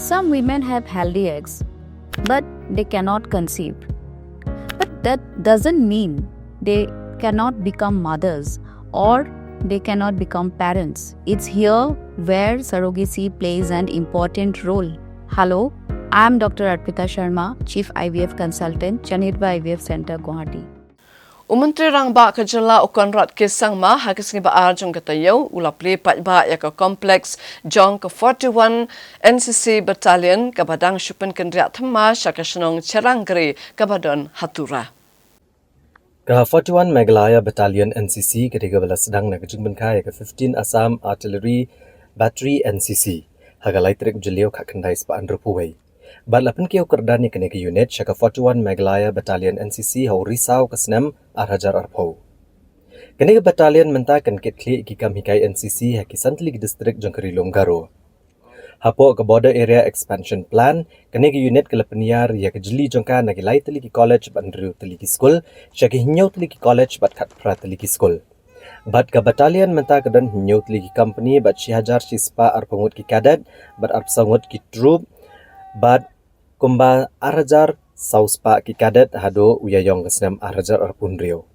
Some women have healthy eggs, but they cannot conceive. But that doesn't mean they cannot become mothers or they cannot become parents. It's here where surrogacy plays an important role. Hello, I'm Dr. Arpita Sharma, Chief IVF Consultant, Chanirba IVF Center, Guwahati. Umentri rang ba kejala ukonrat kisang ma hakisngi ba arjung katayo ulapli patba ya ka kompleks jong ke 41 NCC Battalion ke badang syupen kendria thema syakashnong Cheranggri ke badon Tura. Ke 41 Meghalaya Battalion NCC ke 13 sedang nak jung benkai ke 15 Assam Artillery Battery NCC hagalai trek jelio kha khandai spa andrupuwei. Bat lapan kio kerdani kene ke unit syaka 41 Meghalaya Battalion NCC hau risau ke senam arhajar arpau. Kene ke battalion mentakan kit kli ikikam hikai NCC haki santlik distrik jangkari Longgaro. Hapo ke border area expansion plan kene ke unit ke lapaniar ya ke jeli jangka nagi lai teliki college bandru teliki school syaki hinyau teliki college bat khat pra teliki school. Bat ke battalion mentakan hinyau teliki company bat shihajar shispa arpangut ki cadet bat arpsangut ki troop bat kumba arhajar sauspa ki kadet hado uyayong kesnam arhajar arpun rio.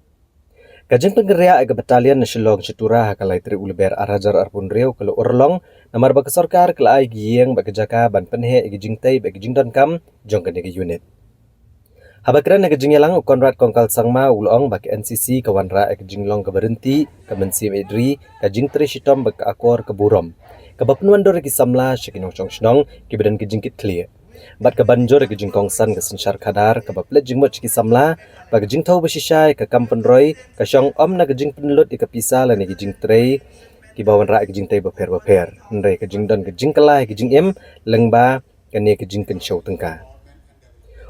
Kajeng penggeria aga battalion nasyilong Tura hakalai tri uleber arhajar arpun rio kalau urlong namar baka sarkar kala ai gieng baka jaka ban penhe igi jingtai bagi jingdan kam jong kene unit. Habakran aga jingyalang konrad kongkal sangma ulong baki NCC kawanra aga jinglong ka berhenti ka mensim idri ka jingtri shitom baka akor ka burom. Kabapnuan dor ki samla syakinong chong shnong ki badan ki jingkit clear. Bat ka banjor ki jingkong san ka sensyar kadar ka baplet jingmot ki samla ba ka jingtau basishay ka kampen roy ka syong om na ka jing penlut ka pisa la ni ki jingtrei ki bawan ra ki jingtai baper ndai ka jingdon ka jingkalai ki jingem lengba ka ne ka jingken show tengka.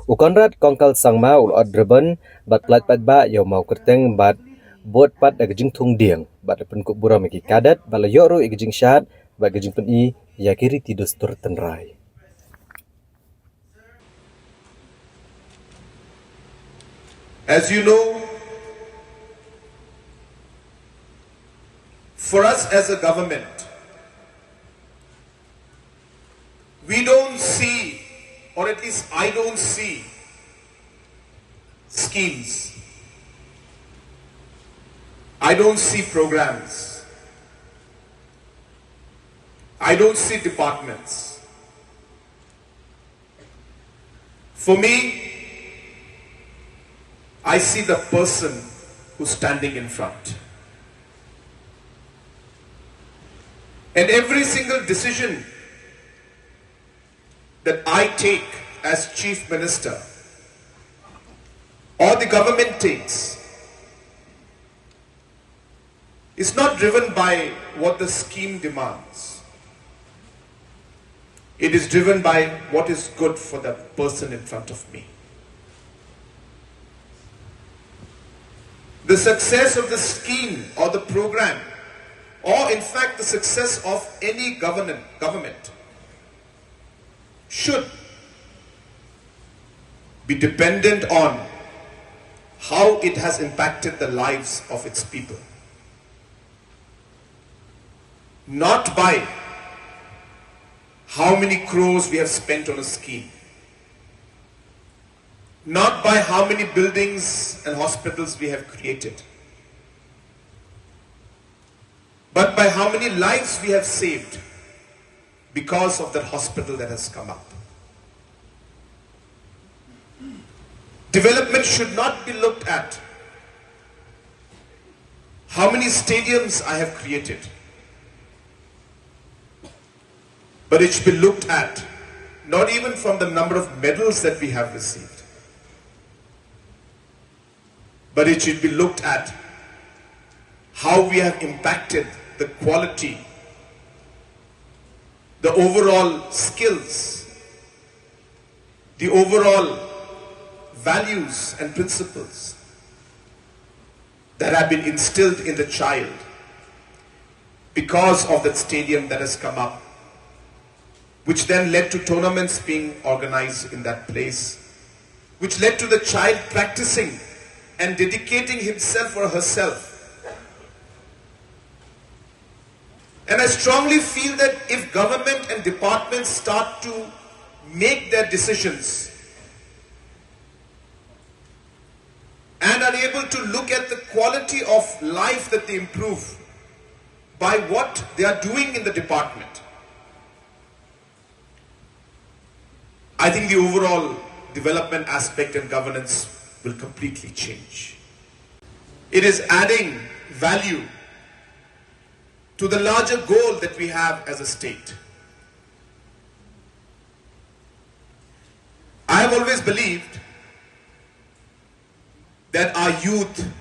Ukonrad kongkal sangma ul odreben bat plat pat ba yo mau kerteng bat bot pat ka jingtung dieng bat pen ku buram ki kadat bala yoru ki jing syat bagi jumpen I yakiri tidus tur tenrai. As you know, for us as a government, we don't see, or at least I don't see, schemes. I don't see programs. I don't see departments. For me, I see the person who's standing in front. And every single decision that I take as Chief Minister or the government takes is not driven by what the scheme demands. It is driven by what is good for the person in front of me. The success of the scheme or the program, or in fact the success of any government should be dependent on how it has impacted the lives of its people. Not by how many crores we have spent on a scheme. Not by how many buildings and hospitals we have created. But by how many lives we have saved because of that hospital that has come up. Development should not be looked at how many stadiums I have created. But it should be looked at not even from the number of medals that we have received, but it should be looked at how we have impacted the quality, the overall skills, the overall values and principles that have been instilled in the child because of that stadium that has come up, which then led to tournaments being organized in that place, which led to the child practicing and dedicating himself or herself. And I strongly feel that if government and departments start to make their decisions and are able to look at the quality of life that they improve by what they are doing in the department, I think the overall development aspect and governance will completely change. It is adding value to the larger goal that we have as a state. I have always believed that our youth,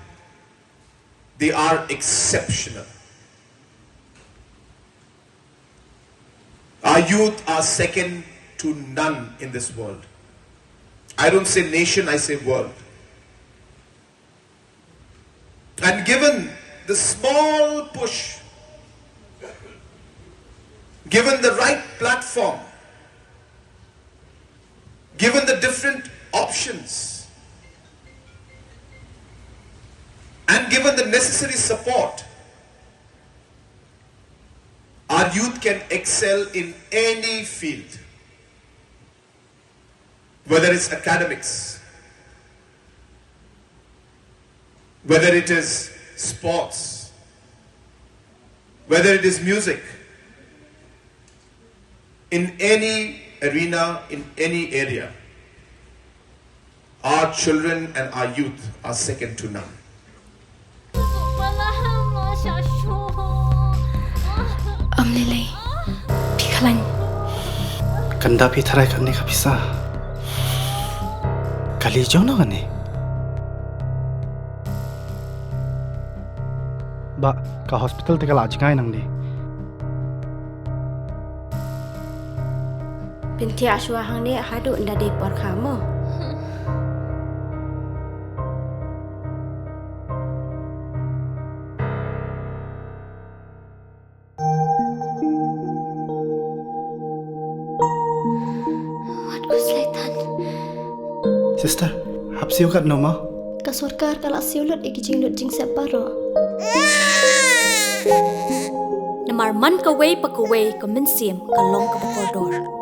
they are exceptional. Our youth are second to none in this world. I don't say nation, I say world. And given the small push, given the right platform, given the different options, and given the necessary support, our youth can excel in any field, whether it's academics, whether it is sports, whether it is music, in any arena, in any area. Our children and our youth are second to none. Lily, Pikalan. Kanda pitharai kan ni kapisa. Kali jono kan ni. Ba, ka hospital te kala ajkai nang ni. Pinti aswa hang ni hadu nda de por kamu. Sister, hap siu kat no ma? Ka sarkar kala siulut ikijing lut jing separo. Namar man ka way pa ka way ka min siem ka long ka bakordor.